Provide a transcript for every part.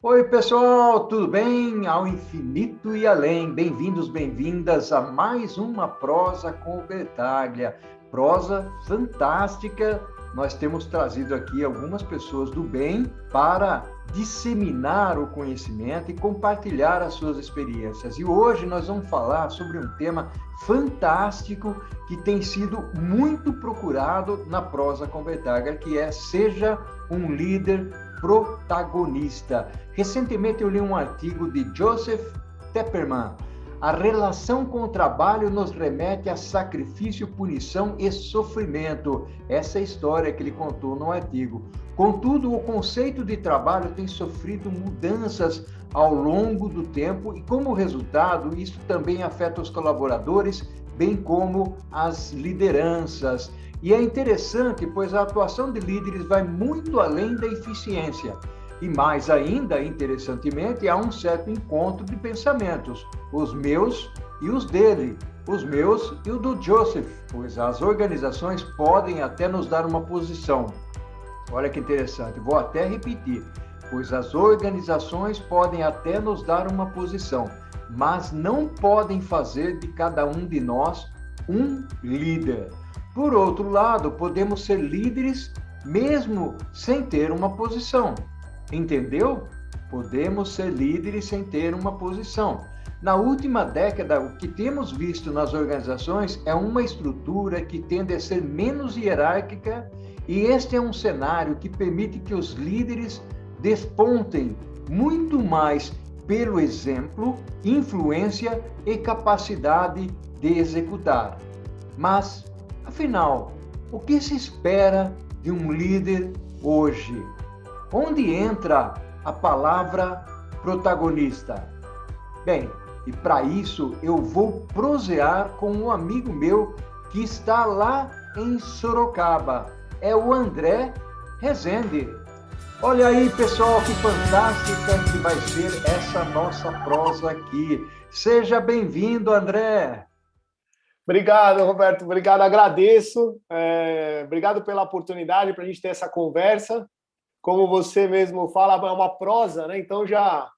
Oi, pessoal, tudo bem? Ao infinito e além. Bem-vindos, bem-vindas a mais uma prosa com o Bertaglia. Prosa fantástica. Nós temos trazido aqui algumas pessoas do bem para disseminar o conhecimento e compartilhar as suas experiências. E hoje nós vamos falar sobre um tema fantástico que tem sido muito procurado na prosa com Bertaglia, que é Seja um líder protagonista. Recentemente eu li um artigo de Joseph Tepperman. A relação com o trabalho nos remete a sacrifício, punição e sofrimento. Essa é a história que ele contou no artigo. Contudo, o conceito de trabalho tem sofrido mudanças ao longo do tempo e, como resultado, isso também afeta os colaboradores, bem como as lideranças. E é interessante, pois a atuação de líderes vai muito além da eficiência. E mais ainda, interessantemente, há um certo encontro de pensamentos, os meus e os dele, os meus e o do Joseph, pois as organizações podem até nos dar uma posição. Olha que interessante, vou até repetir, pois as organizações podem até nos dar uma posição, mas não podem fazer de cada um de nós um líder. Por outro lado, podemos ser líderes mesmo sem ter uma posição. Entendeu? Podemos ser líderes sem ter uma posição. Na última década, o que temos visto nas organizações é uma estrutura que tende a ser menos hierárquica, e este é um cenário que permite que os líderes despontem muito mais pelo exemplo, influência e capacidade de executar. Mas, afinal, o que se espera de um líder hoje? Onde entra a palavra protagonista? Bem, e para isso eu vou prosear com um amigo meu que está lá em Sorocaba. É o André Rezende. Olha aí, pessoal, que fantástica que vai ser essa nossa prosa aqui. Seja bem-vindo, André. Obrigado, Roberto. Obrigado, agradeço. Obrigado pela oportunidade para a gente ter essa conversa. Como você mesmo fala, é uma prosa, né? Então já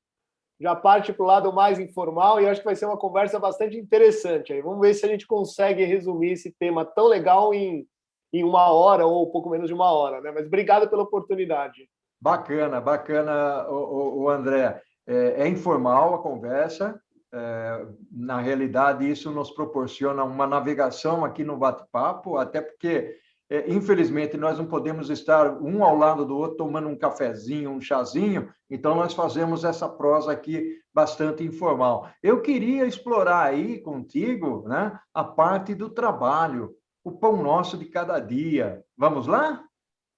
parte para o lado mais informal e acho que vai ser uma conversa bastante interessante. Aí vamos ver se a gente consegue resumir esse tema tão legal em uma hora ou um pouco menos de uma hora, né? Mas obrigado pela oportunidade. Bacana, bacana, o André. É informal a conversa. Na realidade, isso nos proporciona uma navegação aqui no bate-papo, até porque, infelizmente, nós não podemos estar um ao lado do outro tomando um cafezinho, um chazinho, então nós fazemos essa prosa aqui bastante informal. Eu queria explorar aí contigo, né, a parte do trabalho, o pão nosso de cada dia. Vamos lá?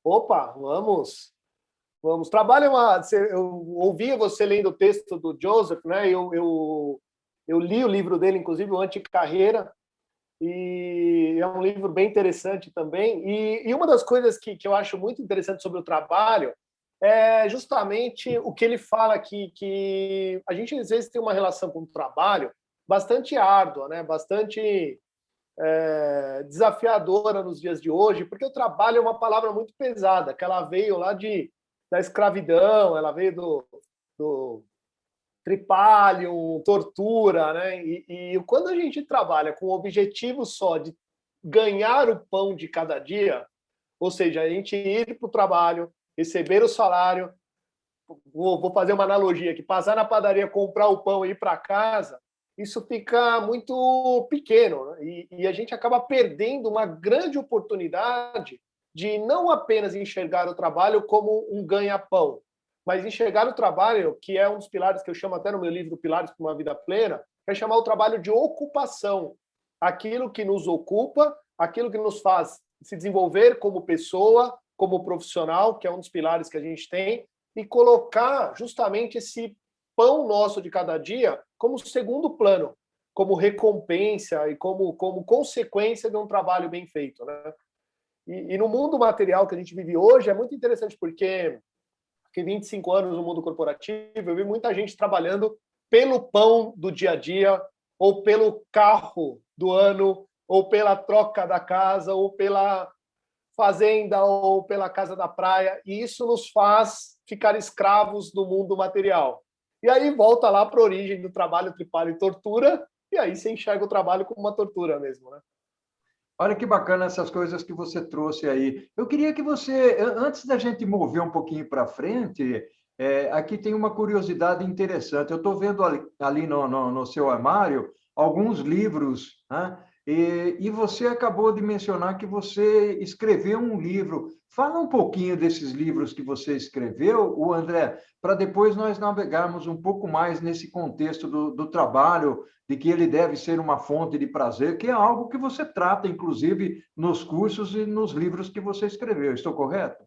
Opa, vamos! Vamos. Trabalho é uma. Eu ouvia você lendo o texto do Joseph, né? Eu li o livro dele, inclusive, o Anticarreira, e é um livro bem interessante também. E uma das coisas que eu acho muito interessante sobre o trabalho é justamente o que ele fala aqui, que a gente às vezes tem uma relação com o trabalho bastante árdua, né? Bastante desafiadora nos dias de hoje, porque o trabalho é uma palavra muito pesada, que ela veio lá da escravidão, ela veio do tripalho, tortura, né? E quando a gente trabalha com o objetivo só de ganhar o pão de cada dia, ou seja, a gente ir para o trabalho, receber o salário, vou fazer uma analogia aqui, passar na padaria, comprar o pão e ir para casa, isso fica muito pequeno, né? E a gente acaba perdendo uma grande oportunidade de não apenas enxergar o trabalho como um ganha-pão, mas enxergar o trabalho, que é um dos pilares que eu chamo até no meu livro Pilares para uma Vida Plena, é chamar o trabalho de ocupação. Aquilo que nos ocupa, aquilo que nos faz se desenvolver como pessoa, como profissional, que é um dos pilares que a gente tem, e colocar justamente esse pão nosso de cada dia como segundo plano, como recompensa e como consequência de um trabalho bem feito, né? E no mundo material que a gente vive hoje é muito interessante porque fiquei 25 anos no mundo corporativo, eu vi muita gente trabalhando pelo pão do dia a dia, ou pelo carro do ano, ou pela troca da casa, ou pela fazenda ou pela casa da praia, e isso nos faz ficar escravos do mundo material. E aí volta lá para a origem do trabalho, tripalho e tortura, e aí você enxerga o trabalho como uma tortura mesmo, né? Olha que bacana essas coisas que você trouxe aí. Eu queria que você, antes da gente mover um pouquinho para frente, aqui tem uma curiosidade interessante. Eu estou vendo ali no seu armário alguns livros, né? E você acabou de mencionar que você escreveu um livro. Fala um pouquinho desses livros que você escreveu, o André, para depois nós navegarmos um pouco mais nesse contexto do trabalho, de que ele deve ser uma fonte de prazer, que é algo que você trata, inclusive, nos cursos e nos livros que você escreveu. Estou correto?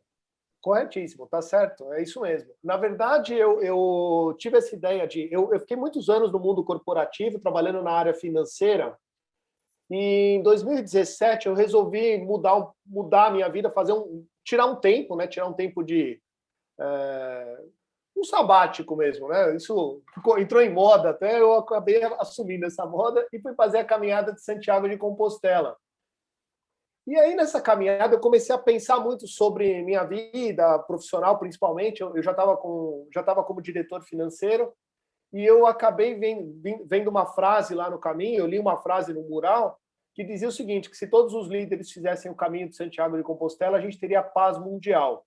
Corretíssimo, tá certo, é isso mesmo. Na verdade, eu tive essa ideia de... Eu fiquei muitos anos no mundo corporativo, trabalhando na área financeira, e em 2017 eu resolvi mudar a minha vida, tirar um tempo, né? Tirar um tempo de um sabático mesmo, né? Isso entrou em moda, até eu acabei assumindo essa moda e fui fazer a caminhada de Santiago de Compostela. E aí, nessa caminhada, eu comecei a pensar muito sobre minha vida profissional, principalmente. Eu já estava como diretor financeiro, e eu acabei vendo uma frase lá no caminho, eu li uma frase no mural, que dizia o seguinte, que se todos os líderes fizessem o caminho de Santiago de Compostela, a gente teria paz mundial.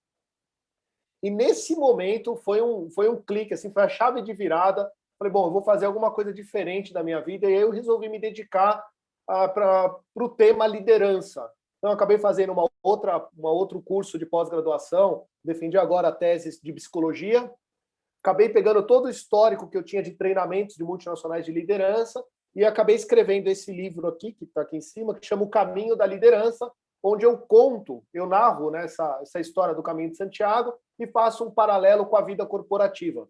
E nesse momento foi um clique, assim, foi a chave de virada. Falei, bom, eu vou fazer alguma coisa diferente da minha vida, e aí eu resolvi me dedicar para o tema liderança. Então, eu acabei fazendo outro curso de pós-graduação, defendi agora a tese de psicologia, acabei pegando todo o histórico que eu tinha de treinamentos de multinacionais de liderança e acabei escrevendo esse livro aqui, que está aqui em cima, que chama O Caminho da Liderança, onde eu narro, né, essa história do Caminho de Santiago e faço um paralelo com a vida corporativa.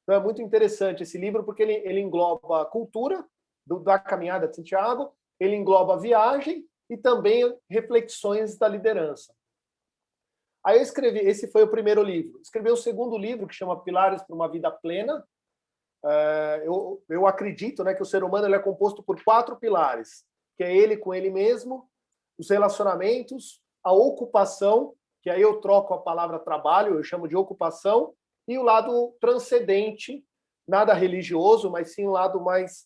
Então, é muito interessante esse livro, porque ele engloba a cultura da caminhada de Santiago, ele engloba a viagem e também reflexões da liderança. Aí eu escrevi, esse foi o primeiro livro. Escrevi o segundo livro, que chama Pilares para uma Vida Plena. Eu acredito, né, que o ser humano ele é composto por 4 pilares, que é ele com ele mesmo, os relacionamentos, a ocupação, que aí eu troco a palavra trabalho, eu chamo de ocupação, e o lado transcendente, nada religioso, mas sim um lado mais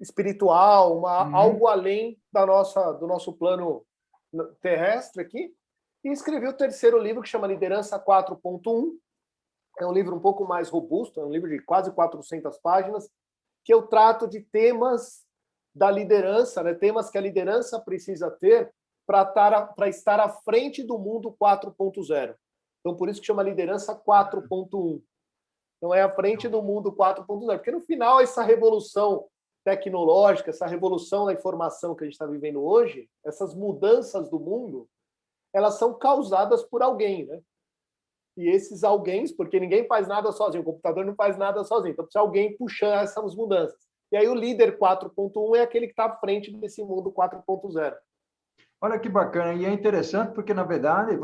espiritual, algo além do nosso plano terrestre aqui. E escrevi o terceiro livro, que chama Liderança 4.1. É um livro um pouco mais robusto, é um livro de quase 400 páginas, que eu trato de temas da liderança, né? Temas que a liderança precisa ter para estar à frente do mundo 4.0. Então, por isso que chama Liderança 4.1. Então, é à frente do mundo 4.0. Porque, no final, essa revolução tecnológica, essa revolução da informação que a gente está vivendo hoje, essas mudanças do mundo, elas são causadas por alguém, né? E esses alguém, porque ninguém faz nada sozinho, o computador não faz nada sozinho, então precisa alguém puxar essas mudanças. E aí o líder 4.1 é aquele que está à frente desse mundo 4.0. Olha que bacana, e é interessante porque, na verdade,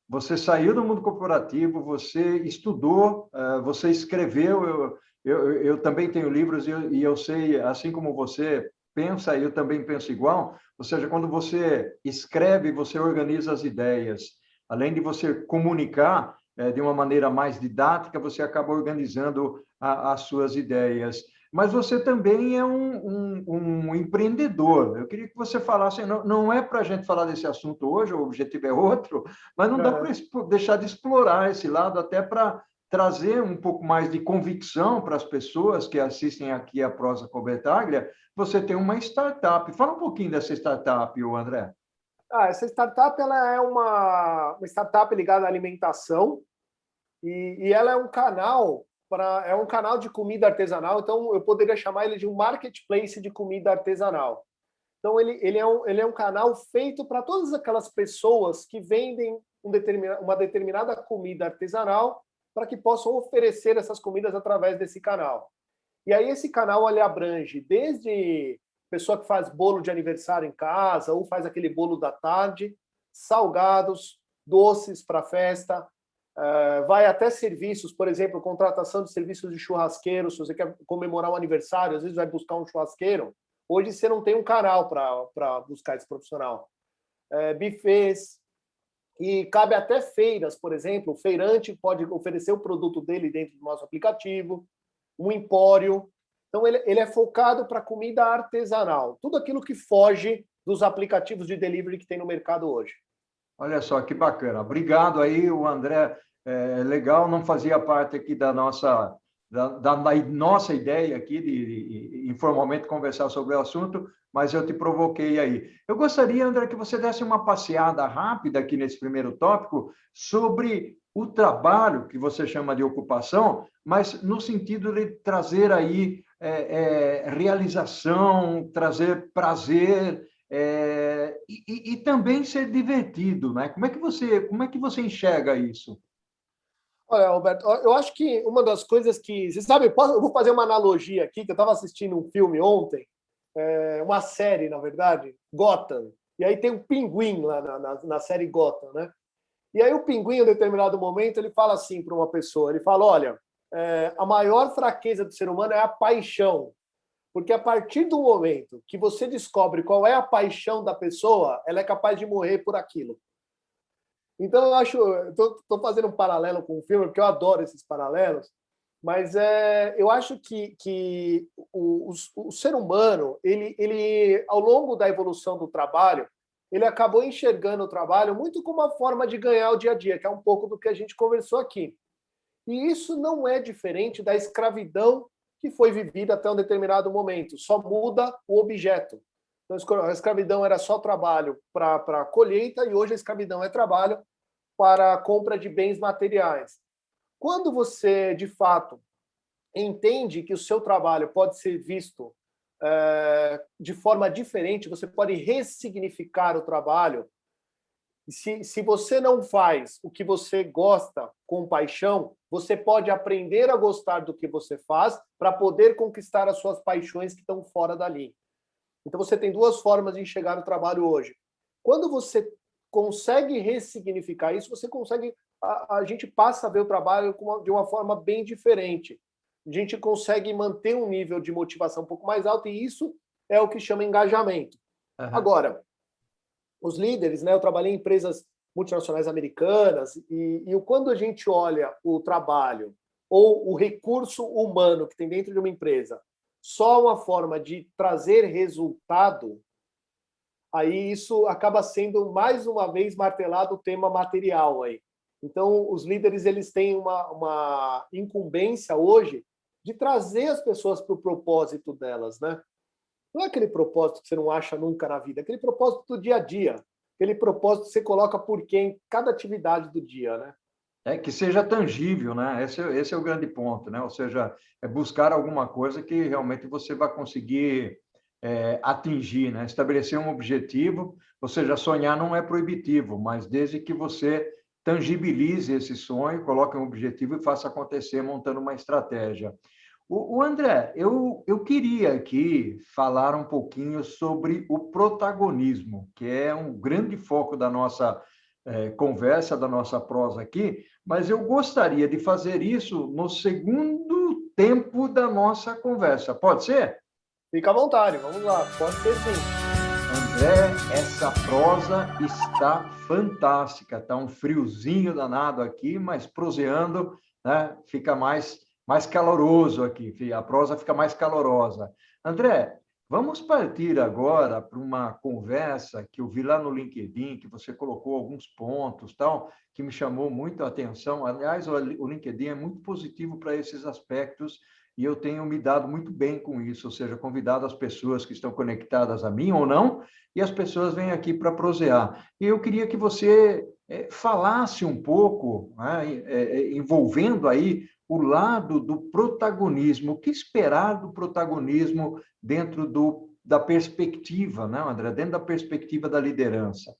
você saiu do mundo corporativo, você estudou, você escreveu, eu também tenho livros e eu sei, assim como você pensa, eu também penso igual, ou seja, quando você escreve, você organiza as ideias. Além de você comunicar de uma maneira mais didática, você acaba organizando as suas ideias. Mas você também é um empreendedor. Eu queria que você falasse, não é para a gente falar desse assunto hoje, o objetivo é outro, mas não dá para deixar de explorar esse lado, até para trazer um pouco mais de convicção para as pessoas que assistem aqui a Prosa com Bertaglia. Você tem uma startup. Fala um pouquinho dessa startup, André. Essa startup ela é uma startup ligada à alimentação e ela é um canal de comida artesanal, então eu poderia chamar ele de um marketplace de comida artesanal. Então ele é um canal feito para todas aquelas pessoas que vendem uma determinada comida artesanal para que possam oferecer essas comidas através desse canal. E aí esse canal ele abrange desde pessoa que faz bolo de aniversário em casa ou faz aquele bolo da tarde, salgados, doces para festa, vai até serviços, por exemplo, contratação de serviços de churrasqueiro, se você quer comemorar um aniversário, às vezes vai buscar um churrasqueiro, hoje você não tem um canal para buscar esse profissional. Buffets, E cabe até feiras, por exemplo, o feirante pode oferecer o produto dele dentro do nosso aplicativo, um empório. Então, ele é focado para comida artesanal, tudo aquilo que foge dos aplicativos de delivery que tem no mercado hoje. Olha só que bacana. Obrigado aí, o André. É legal, não fazia parte aqui da nossa ideia aqui de informalmente conversar sobre o assunto, mas eu te provoquei aí. Eu gostaria, André, que você desse uma passeada rápida aqui nesse primeiro tópico sobre o trabalho que você chama de ocupação, mas no sentido de trazer aí realização, trazer prazer, e também ser divertido, né? Como é que você enxerga isso? Olha, Alberto, eu acho que uma das coisas que... Você sabe, eu vou fazer uma analogia aqui, que eu estava assistindo um filme ontem, uma série, na verdade, Gotham, e aí tem um pinguim lá na série Gotham, né? E aí o pinguim, em determinado momento, ele fala assim para uma pessoa, ele fala, olha, a maior fraqueza do ser humano é a paixão, porque a partir do momento que você descobre qual é a paixão da pessoa, ela é capaz de morrer por aquilo. Então, eu acho... Estou fazendo um paralelo com o filme, porque eu adoro esses paralelos, mas eu acho que o ser humano, ele, ao longo da evolução do trabalho, ele acabou enxergando o trabalho muito como uma forma de ganhar o dia a dia, que é um pouco do que a gente conversou aqui. E isso não é diferente da escravidão que foi vivida até um determinado momento, só muda o objeto. Então, a escravidão era só trabalho para a colheita e hoje a escravidão é trabalho para a compra de bens materiais. Quando você, de fato, entende que o seu trabalho pode ser visto de forma diferente, você pode ressignificar o trabalho. Se você não faz o que você gosta com paixão, você pode aprender a gostar do que você faz para poder conquistar as suas paixões que estão fora dali. Então, você tem duas formas de enxergar o trabalho hoje. Quando você consegue ressignificar isso, você consegue... A gente passa a ver o trabalho de uma forma bem diferente. A gente consegue manter um nível de motivação um pouco mais alto, e isso é o que chama engajamento. Uhum. Agora, os líderes, né? Eu trabalhei em empresas multinacionais americanas, e quando a gente olha o trabalho ou o recurso humano que tem dentro de uma empresa só uma forma de trazer resultado, aí isso acaba sendo, mais uma vez, martelado o tema material aí. Então, os líderes, eles têm uma incumbência hoje de trazer as pessoas para o propósito delas, né? Não é aquele propósito que você não acha nunca na vida, é aquele propósito do dia a dia, aquele propósito que você coloca por quê em cada atividade do dia, né? Que seja tangível, né? Esse é o grande ponto, né? Ou seja, é buscar alguma coisa que realmente você vai conseguir atingir, né? Estabelecer um objetivo, ou seja, sonhar não é proibitivo, mas desde que você tangibilize esse sonho, coloque um objetivo e faça acontecer montando uma estratégia. O André, eu queria aqui falar um pouquinho sobre o protagonismo, que é um grande foco da nossa conversa, da nossa prosa aqui, mas eu gostaria de fazer isso no segundo tempo da nossa conversa. Pode ser? Fica à vontade, vamos lá, pode ser sim. André, essa prosa está fantástica. Está um friozinho danado aqui, mas proseando, né, fica mais caloroso aqui. A prosa fica mais calorosa. André, vamos partir agora para uma conversa que eu vi lá no LinkedIn, que você colocou alguns pontos, tal, que me chamou muito a atenção. Aliás, o LinkedIn é muito positivo para esses aspectos, e eu tenho me dado muito bem com isso, ou seja, convidado as pessoas que estão conectadas a mim ou não, e as pessoas vêm aqui para prosear. E eu queria que você falasse um pouco, né, envolvendo aí o lado do protagonismo. O que esperar do protagonismo dentro da perspectiva, né, André? Dentro da perspectiva da liderança.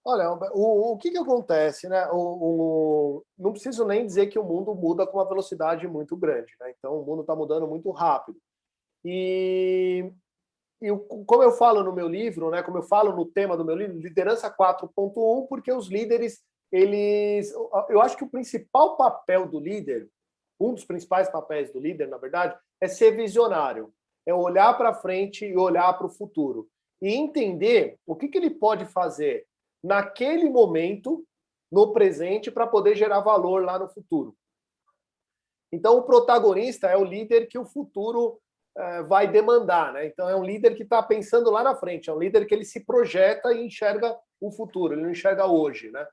Olha, o que acontece, né? Não preciso nem dizer que o mundo muda com uma velocidade muito grande, né? Então, o mundo está mudando muito rápido. Como eu falo no meu livro, né? Como eu falo no tema do meu livro, Liderança 4.1, porque os líderes, eu acho que o principal papel do líder, um dos principais papéis do líder, na verdade, é ser visionário, é olhar para frente e olhar para o futuro e entender o que ele pode fazer naquele momento, no presente, para poder gerar valor lá no futuro. Então, o protagonista é o líder que o futuro vai demandar, né? Então, é um líder que está pensando lá na frente, é um líder que ele se projeta e enxerga o futuro, ele não enxerga hoje, né?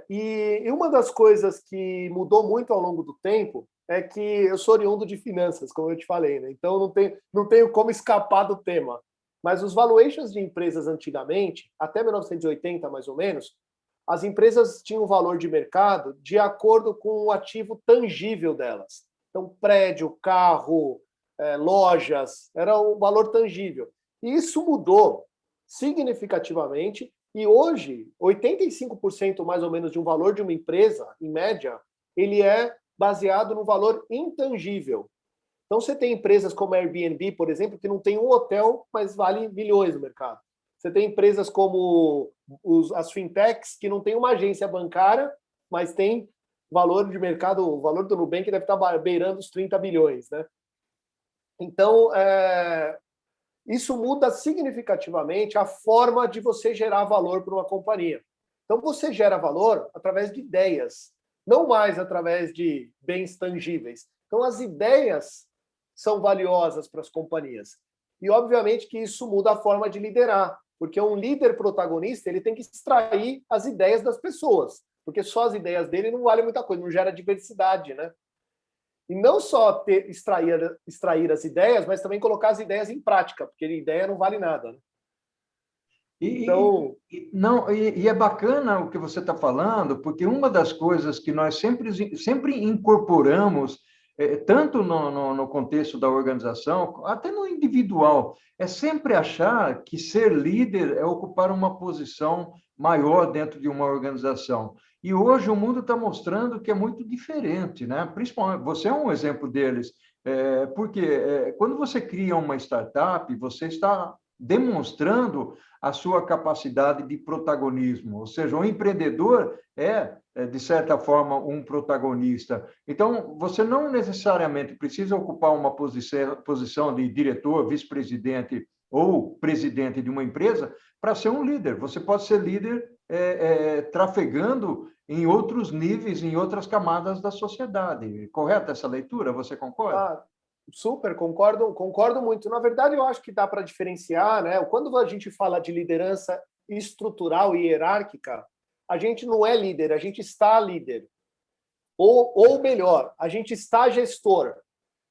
E uma das coisas que mudou muito ao longo do tempo é que eu sou oriundo de finanças, como eu te falei, né? Então não tenho como escapar do tema. Mas os valuations de empresas antigamente, até 1980 mais ou menos, as empresas tinham valor de mercado de acordo com o ativo tangível delas. Então, prédio, carro, lojas, era o valor tangível. E isso mudou significativamente. E hoje, 85% mais ou menos de um valor de uma empresa, em média, ele é baseado no valor intangível. Então, você tem empresas como a Airbnb, por exemplo, que não tem um hotel, mas vale milhões no mercado. Você tem empresas como as fintechs, que não tem uma agência bancária, mas tem valor de mercado, o valor do Nubank deve estar beirando os 30 bilhões, né? Então, isso muda significativamente a forma de você gerar valor para uma companhia. Então, você gera valor através de ideias, não mais através de bens tangíveis. Então, as ideias são valiosas para as companhias. E, obviamente, que isso muda a forma de liderar, porque um líder protagonista ele tem que extrair as ideias das pessoas, porque só as ideias dele não valem muita coisa, não gera diversidade, né? E não só extrair as ideias, mas também colocar as ideias em prática, porque ideia não vale nada, né? Então... E é bacana o que você está falando, porque uma das coisas que nós sempre incorporamos, tanto no contexto da organização, até no individual, é sempre achar que ser líder é ocupar uma posição maior dentro de uma organização. E hoje o mundo está mostrando que é muito diferente, né? Principalmente, você é um exemplo deles, porque quando você cria uma startup, você está demonstrando a sua capacidade de protagonismo, ou seja, o empreendedor de certa forma, um protagonista. Então, você não necessariamente precisa ocupar uma posição de diretor, vice-presidente ou presidente de uma empresa para ser um líder. Você pode ser líder trafegando em outros níveis, em outras camadas da sociedade. Correta essa leitura? Você concorda? Super, concordo muito. Na verdade, eu acho que dá para diferenciar, né? Quando a gente fala de liderança estrutural e hierárquica, a gente não é líder, a gente está líder. Ou melhor, a gente está gestor.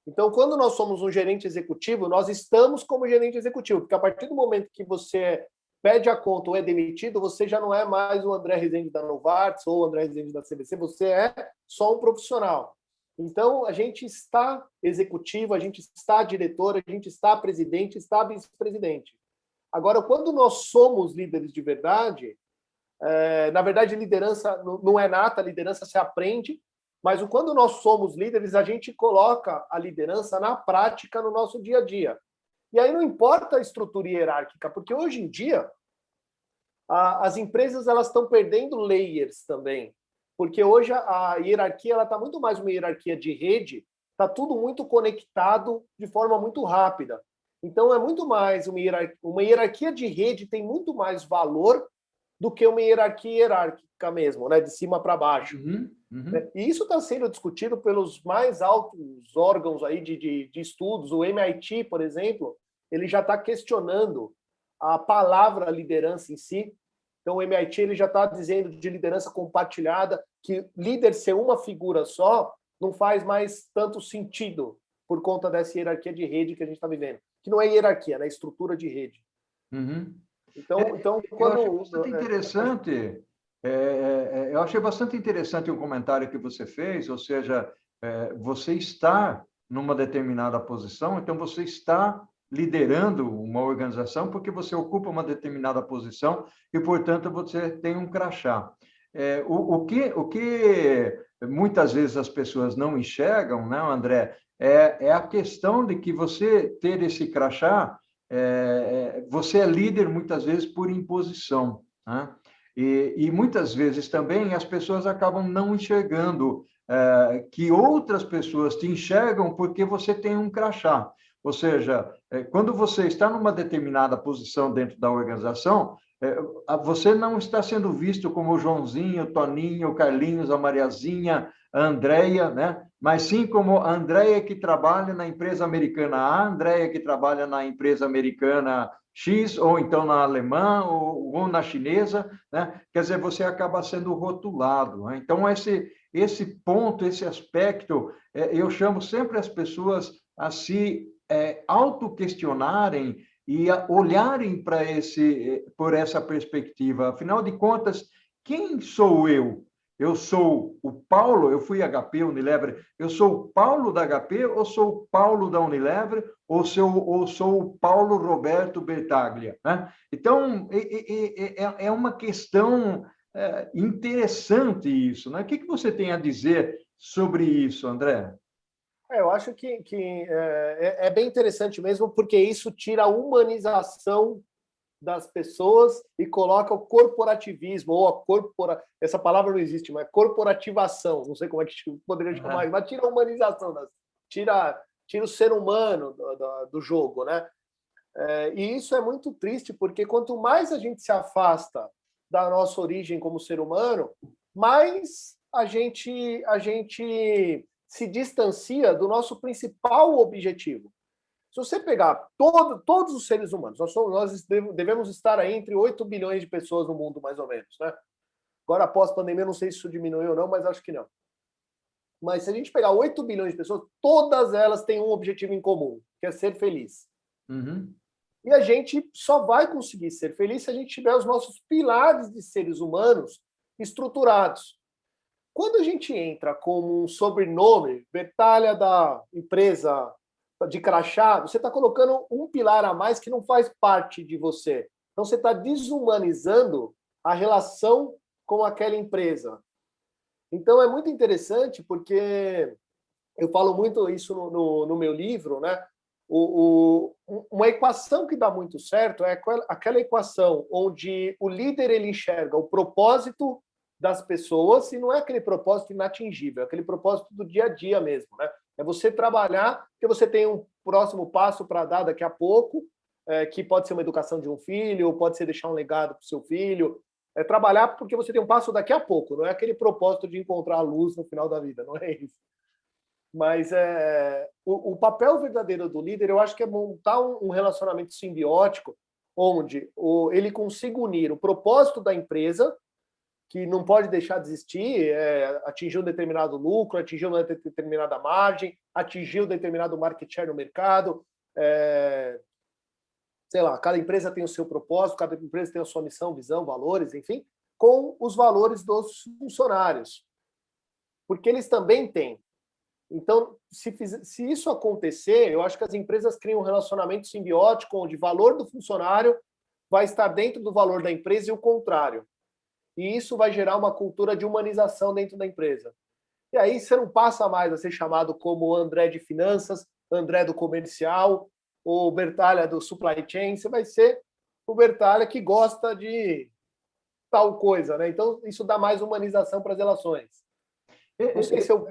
Então, quando nós somos um gerente executivo, nós estamos como gerente executivo, porque a partir do momento que você pede a conta ou é demitido, você já não é mais o André Rezende da Novartis ou o André Rezende da CVC, você é só um profissional. Então, a gente está executivo, a gente está diretor, a gente está presidente, está vice-presidente. Agora, quando nós somos líderes de verdade, na verdade, liderança não é nata, a liderança se aprende, mas quando nós somos líderes, a gente coloca a liderança na prática no nosso dia a dia. E aí não importa a estrutura hierárquica, porque hoje em dia as empresas elas estão perdendo layers também. Porque hoje a hierarquia está muito mais uma hierarquia de rede, está tudo muito conectado de forma muito rápida. Então, é muito mais uma hierarquia de rede tem muito mais valor do que uma hierarquia hierárquica mesmo, né? De cima para baixo. E isso está sendo discutido pelos mais altos órgãos aí de estudos. O MIT, por exemplo, ele já está questionando a palavra liderança em si. Então, o MIT ele já está dizendo de liderança compartilhada, que líder ser uma figura só não faz mais tanto sentido por conta dessa hierarquia de rede que a gente está vivendo. Que não é hierarquia, né? É estrutura de rede. Então, quando... Eu achei bastante interessante, eu achei bastante interessante o comentário que você fez, ou seja, você está numa determinada posição, então você está liderando uma organização porque você ocupa uma determinada posição e, portanto, você tem um crachá. O que muitas vezes as pessoas não enxergam, né, André, é a questão de que você ter esse crachá, você é líder muitas vezes por imposição, né? E muitas vezes também as pessoas acabam não enxergando que outras pessoas te enxergam porque você tem um crachá. Ou seja, quando você está numa determinada posição dentro da organização, Você não está sendo visto como o Joãozinho, o Toninho, o Carlinhos, a Mariazinha, a Andréia, né? Mas sim como a Andréia que trabalha na empresa americana A, a Andréia que trabalha na empresa americana X, ou então na alemã, ou na chinesa, né? Quer dizer, você acaba sendo rotulado, né? Então, esse ponto, esse aspecto, eu chamo sempre as pessoas a se autoquestionarem e olharem para por essa perspectiva. Afinal de contas, quem sou eu? Eu sou o Paulo, eu fui HP, Unilever, eu sou o Paulo da HP ou sou o Paulo da Unilever ou sou o Paulo Roberto Bertaglia, né? Então, é uma questão interessante isso, né? O que você tem a dizer sobre isso, André? Eu acho que é bem interessante mesmo, porque isso tira a humanização das pessoas e coloca o corporativismo, ou essa palavra não existe, mas corporativação, não sei como é que poderia chamar, mas tira a humanização, tira o ser humano do jogo, né? E isso é muito triste, porque quanto mais a gente se afasta da nossa origem como ser humano, mais a gente se distancia do nosso principal objetivo. Se você pegar todos os seres humanos, nós devemos estar aí entre 8 bilhões de pessoas no mundo, mais ou menos, né? Agora, após a pandemia, não sei se isso diminuiu ou não, mas acho que não. Mas se a gente pegar 8 bilhões de pessoas, todas elas têm um objetivo em comum, que é ser feliz. Uhum. E a gente só vai conseguir ser feliz se a gente tiver os nossos pilares de seres humanos estruturados. Quando a gente entra como um sobrenome, Bertaglia da empresa de crachá, você está colocando um pilar a mais que não faz parte de você. Então, você está desumanizando a relação com aquela empresa. Então, é muito interessante, porque eu falo muito isso no meu livro, né? Uma equação que dá muito certo é aquela equação onde o líder ele enxerga o propósito das pessoas, e não é aquele propósito inatingível, é aquele propósito do dia a dia mesmo, né? É você trabalhar, porque você tem um próximo passo para dar daqui a pouco, que pode ser uma educação de um filho, ou pode ser deixar um legado para o seu filho. É trabalhar porque você tem um passo daqui a pouco, não é aquele propósito de encontrar a luz no final da vida, não é isso. Mas o papel verdadeiro do líder, eu acho que é montar um relacionamento simbiótico, onde ele consiga unir o propósito da empresa, que não pode deixar de existir, atingir um determinado lucro, atingir uma determinada margem, atingir um determinado market share no mercado. Sei lá, cada empresa tem o seu propósito, cada empresa tem a sua missão, visão, valores, enfim, com os valores dos funcionários. Porque eles também têm. Então, se isso acontecer, eu acho que as empresas criam um relacionamento simbiótico, onde o valor do funcionário vai estar dentro do valor da empresa e o contrário. E isso vai gerar uma cultura de humanização dentro da empresa. E aí você não passa mais a ser chamado como André de finanças, André do comercial, ou Bertaglia do supply chain, você vai ser o Bertaglia que gosta de tal coisa, né? Então, isso dá mais humanização para as relações. Não sei se eu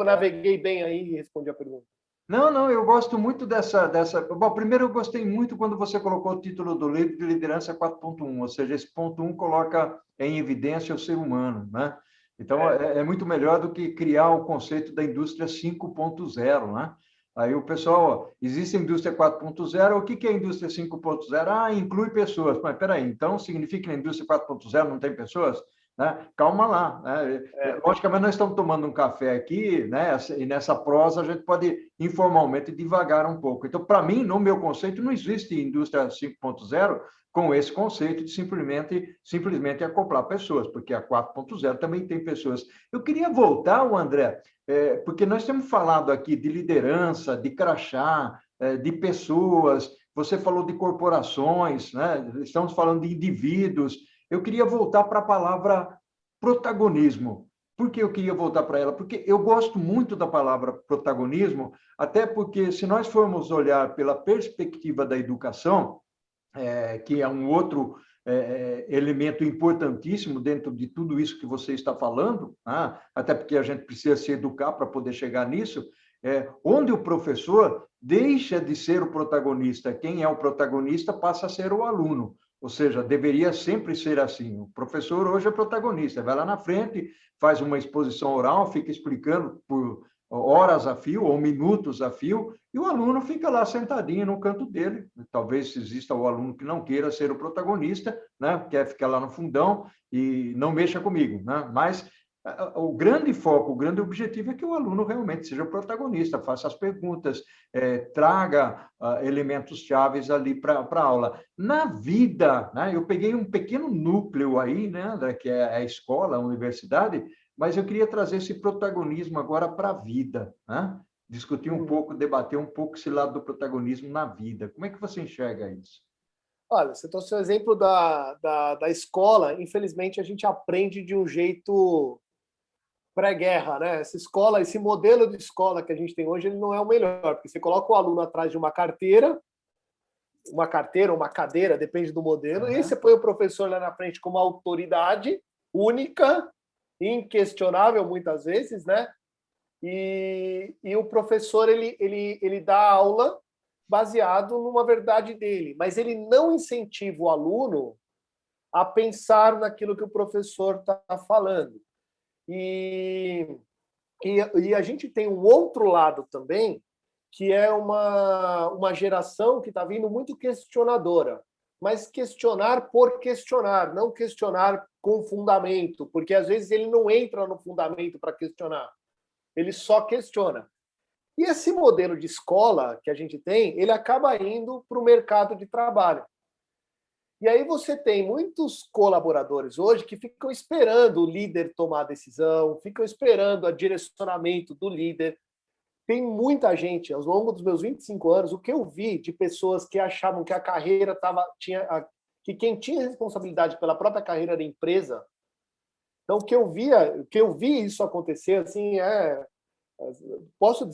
naveguei bem aí e respondi a pergunta. Não, eu gosto muito dessa. Bom, primeiro, eu gostei muito quando você colocou o título do livro de Liderança 4.1, ou seja, esse ponto 1 coloca em evidência o ser humano, né? Então, é muito melhor do que criar o conceito da indústria 5.0, né? Aí o pessoal, existe a indústria 4.0, o que é a indústria 5.0? Ah, inclui pessoas. Mas, peraí, então significa que na indústria 4.0 não tem pessoas? Né? Calma lá. Né? Logicamente, nós estamos tomando um café aqui, né? E nessa prosa a gente pode informalmente divagar um pouco. Então, para mim, no meu conceito, não existe indústria 5.0 com esse conceito de simplesmente acoplar pessoas, porque a 4.0 também tem pessoas. Eu queria voltar, André, porque nós temos falado aqui de liderança, de crachá, de pessoas, você falou de corporações, né? Estamos falando de indivíduos. Eu queria voltar para a palavra protagonismo. Por que eu queria voltar para ela? Porque eu gosto muito da palavra protagonismo, até porque, se nós formos olhar pela perspectiva da educação, que é um outro elemento importantíssimo dentro de tudo isso que você está falando, até porque a gente precisa se educar para poder chegar nisso, onde o professor deixa de ser o protagonista, quem é o protagonista passa a ser o aluno. Ou seja, deveria sempre ser assim. O professor hoje é protagonista, vai lá na frente, faz uma exposição oral, fica explicando por horas a fio ou minutos a fio, e o aluno fica lá sentadinho no canto dele. Talvez exista o aluno que não queira ser o protagonista, né? Quer ficar lá no fundão e não mexa comigo, né? Mas o grande foco, o grande objetivo é que o aluno realmente seja o protagonista, faça as perguntas, traga elementos chaves ali para a aula. Na vida, né, eu peguei um pequeno núcleo aí, né, André, que é a escola, a universidade, mas eu queria trazer esse protagonismo agora para a vida, né? Discutir um pouco, debater um pouco esse lado do protagonismo na vida. Como é que você enxerga isso? Olha, você trouxe o exemplo da escola. Infelizmente, a gente aprende de um jeito pré-guerra, né? Essa escola, esse modelo de escola que a gente tem hoje, ele não é o melhor, porque você coloca o aluno atrás de uma carteira, uma cadeira, depende do modelo, e você põe o professor lá na frente como autoridade única, inquestionável muitas vezes, né? E o professor ele dá aula baseado numa verdade dele, mas ele não incentiva o aluno a pensar naquilo que o professor está falando. E a gente tem um outro lado também, que é uma geração que está vindo muito questionadora, mas questionar por questionar, não questionar com fundamento, porque às vezes ele não entra no fundamento para questionar, ele só questiona. E esse modelo de escola que a gente tem, ele acaba indo para o mercado de trabalho. E aí você tem muitos colaboradores hoje que ficam esperando o líder tomar a decisão, ficam esperando o direcionamento do líder. Tem muita gente, ao longo dos meus 25 anos, o que eu vi de pessoas que achavam que a carreira que quem tinha responsabilidade pela própria carreira era a empresa. Então, o que eu vi isso acontecer, assim, posso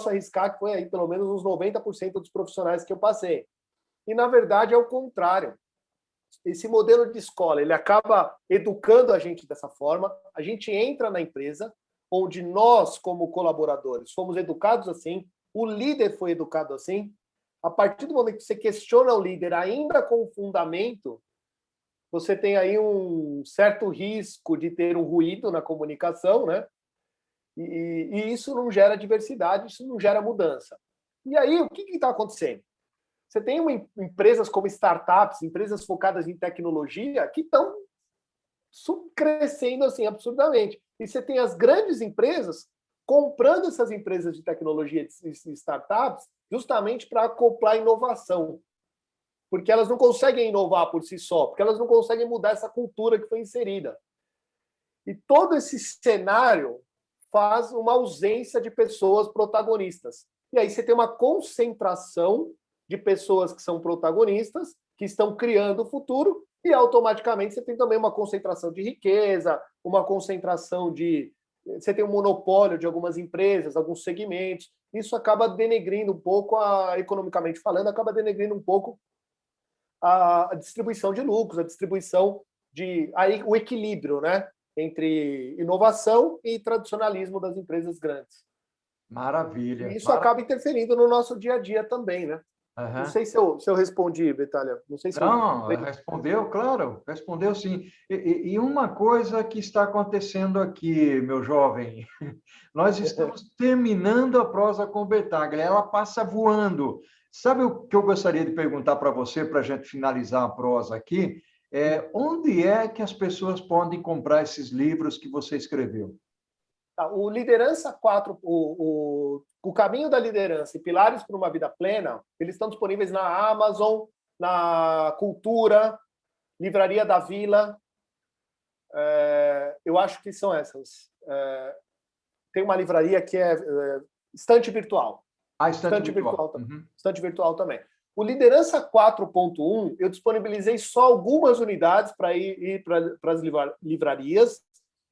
arriscar que foi aí pelo menos uns 90% dos profissionais que eu passei. E, na verdade, é o contrário. Esse modelo de escola, ele acaba educando a gente dessa forma, a gente entra na empresa, onde nós, como colaboradores, fomos educados assim, o líder foi educado assim. A partir do momento que você questiona o líder, ainda com fundamento, você tem aí um certo risco de ter um ruído na comunicação, né? E isso não gera diversidade, isso não gera mudança. E aí, o que está acontecendo? Você tem empresas como startups, empresas focadas em tecnologia, que estão crescendo assim absurdamente. E você tem as grandes empresas comprando essas empresas de tecnologia e startups justamente para acoplar inovação. Porque elas não conseguem inovar por si só, porque elas não conseguem mudar essa cultura que foi inserida. E todo esse cenário faz uma ausência de pessoas protagonistas. E aí você tem uma concentração de pessoas que são protagonistas, que estão criando o futuro, e automaticamente você tem também uma concentração de riqueza, uma concentração de... Você tem um monopólio de algumas empresas, alguns segmentos. Isso acaba denegrindo um pouco, economicamente falando, acaba denegrindo um pouco a distribuição de lucros, a distribuição o equilíbrio, né, entre inovação e tradicionalismo das empresas grandes. Maravilha. E isso acaba interferindo no nosso dia a dia também, né? Uhum. Não sei se eu respondi, Betália. Não sei se Não, respondeu, claro, respondeu sim. E uma coisa que está acontecendo aqui, meu jovem, nós estamos terminando a prosa com Bertaglia, ela passa voando. Sabe o que eu gostaria de perguntar para você, para a gente finalizar a prosa aqui? Onde é que as pessoas podem comprar esses livros que você escreveu? O Liderança 4, o Caminho da Liderança e Pilares para uma Vida Plena, eles estão disponíveis na Amazon, na Cultura, Livraria da Vila. Eu acho que são essas. Tem uma livraria que é Estante Virtual. Estante virtual. Estante virtual também. O Liderança 4.1, eu disponibilizei só algumas unidades para ir para as livrarias.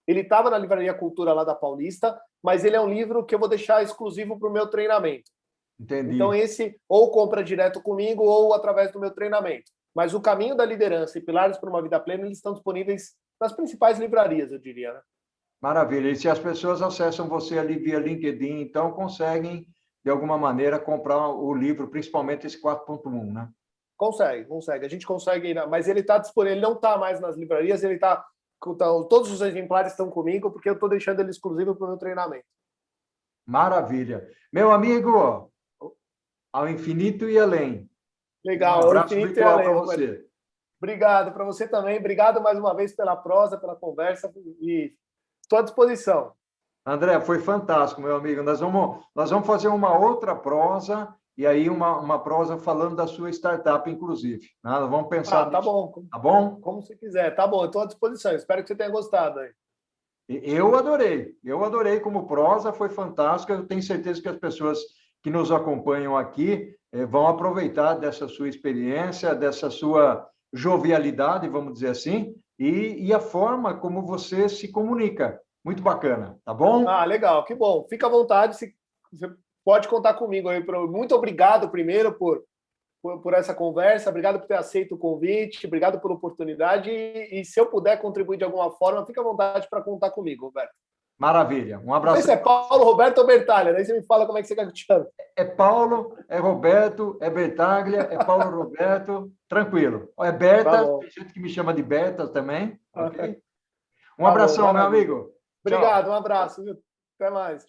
Ele estava na Livraria Cultura lá da Paulista, mas ele é um livro que eu vou deixar exclusivo para o meu treinamento. Entendi. Então, esse ou compra direto comigo ou através do meu treinamento. Mas o Caminho da Liderança e Pilares para uma Vida Plena, eles estão disponíveis nas principais livrarias, eu diria, né? Maravilha. E se as pessoas acessam você ali via LinkedIn, então conseguem, de alguma maneira, comprar o livro, principalmente esse 4.1, né? Consegue. A gente consegue, mas ele está disponível, ele não está mais nas livrarias, ele está. Todos os exemplares estão comigo, porque eu estou deixando ele exclusivo para o meu treinamento. Maravilha. Meu amigo, ao infinito e além. Legal, Um abraço infinito e virtual além. para você. Obrigado para você também. Obrigado mais uma vez pela prosa, pela conversa e estou à disposição. André, foi fantástico, meu amigo. Nós vamos fazer uma outra prosa, e aí uma prosa falando da sua startup, inclusive. Né? Nós vamos pensar Tá nisso. bom. Tá bom? Como você quiser. Tá bom, estou à disposição. Espero que você tenha gostado aí. Eu adorei como prosa, foi fantástico. Eu tenho certeza que as pessoas que nos acompanham aqui vão aproveitar dessa sua experiência, dessa sua jovialidade, vamos dizer assim, e a forma como você se comunica. Muito bacana, tá bom? Legal, que bom. Fica à vontade, você pode contar comigo aí. Muito obrigado primeiro por essa conversa, obrigado por ter aceito o convite, obrigado pela oportunidade e se eu puder contribuir de alguma forma, fica à vontade para contar comigo, Roberto. Maravilha. Um Não abraço. sei se é Paulo, Roberto ou Bertalha, daí você me fala como é que você quer que eu te chame. É Paulo, é Roberto, é Bertaglia, é Paulo Roberto, tranquilo. É Berta, tem gente que me chama de Berta também, ok? Um abração, meu amigo. Obrigado, um abraço. Até mais.